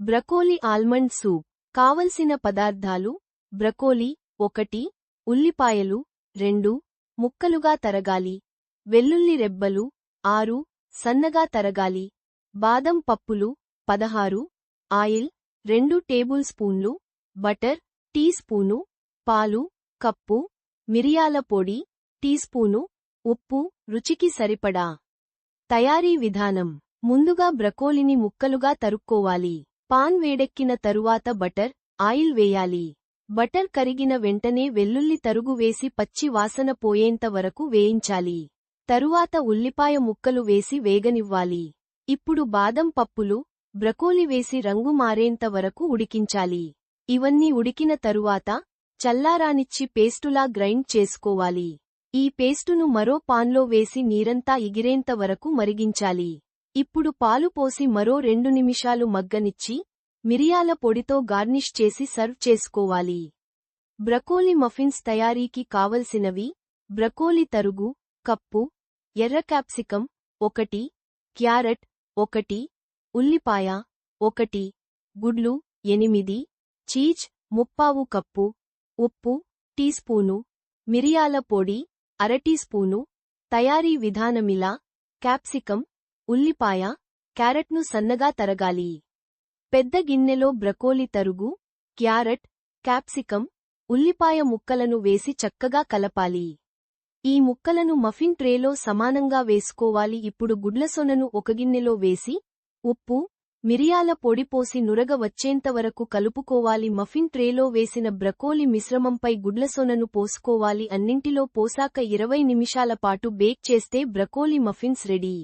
Broccoli almond soup. కావలసిన పదార్థాలు: broccoli 1, ఉల్లిపాయలు 2, ముక్కలుగా తరగాలి. వెల్లుల్లి రెబ్బలు 6, సన్నగా తరగాలి. బాదం పప్పులు 16. ఆయిల్ 2 టేబుల్ స్పూన్లు. Butter teaspoon. పాలు కప్పు. మిరియాల పొడి టీ స్పూను. ఉప్పు రుచికి సరిపడా. తయారీ విధానం: ముందుగా బ్రకోలీని ముక్కలుగా తరుక్కోవాలి. పాన్ వేడెక్కిన తరువాత బటర్, ఆయిల్ వేయాలి. బటర్ కరిగిన వెంటనే వెల్లుల్లి తరుగు వేసి పచ్చి వాసన పోయేంత వరకు వేయించాలి. తరువాత ఉల్లిపాయ ముక్కలు వేసి వేగనివ్వాలి. ఇప్పుడు బాదం పప్పులు, బ్రకోలీ వేసి రంగు మారేంత వరకు ఉడికించాలి. ఇవన్నీ ఉడికిన తరువాత చల్లారానిచ్చి పేస్టులా గ్రైండ్ చేసుకోవాలి. ఈ పేస్టును మరో పాన్లో వేసి నీరంతా ఎగిరేంత వరకు మరిగించాలి. ఇప్పుడు పాలు పోసి మరో 2 నిమిషాలు మగ్గనిచ్చి, మిరియాల పొడితో గార్నిష్ చేసి సర్వ్ చేసుకోవాలి. బ్రకోలీ మఫిన్స్ తయారీకి కావలసినవి: బ్రకోలీ తరుగు కప్పు, ఎర్ర క్యాప్సికం 1, క్యారెట్ 1, ఉల్లిపాయ 1, గుడ్లు 8, చీజ్ 1/4 కప్పు, ఉప్పు టీ స్పూను, మిరియాల పొడి అర టీ స్పూను. తయారీ విధానమిలా: క్యాప్సికం, ఉల్లిపాయ, క్యారెట్ను సన్నగా తరగాలి. పెద్ద గిన్నెలో బ్రకోలీ తరుగు, క్యారెట్, క్యాప్సికం, ఉల్లిపాయ ముక్కలను వేసి చక్కగా కలపాలి. ఈ ముక్కలను మఫిన్ ట్రేలో సమానంగా వేసుకోవాలి. ఇప్పుడు గుడ్లసొనను ఒక గిన్నెలో వేసి, ఉప్పు, మిరియాల పొడి పోసి నురగ వచ్చేంతవరకు కలుపుకోవాలి. మఫిన్ ట్రేలో వేసిన బ్రకోలీ మిశ్రమంపై గుడ్లసొనను పోసుకోవాలి. అన్నింటిలో పోసాక 20 నిమిషాల పాటు బేక్ చేస్తే బ్రకోలీ మఫిన్స్ రెడీ.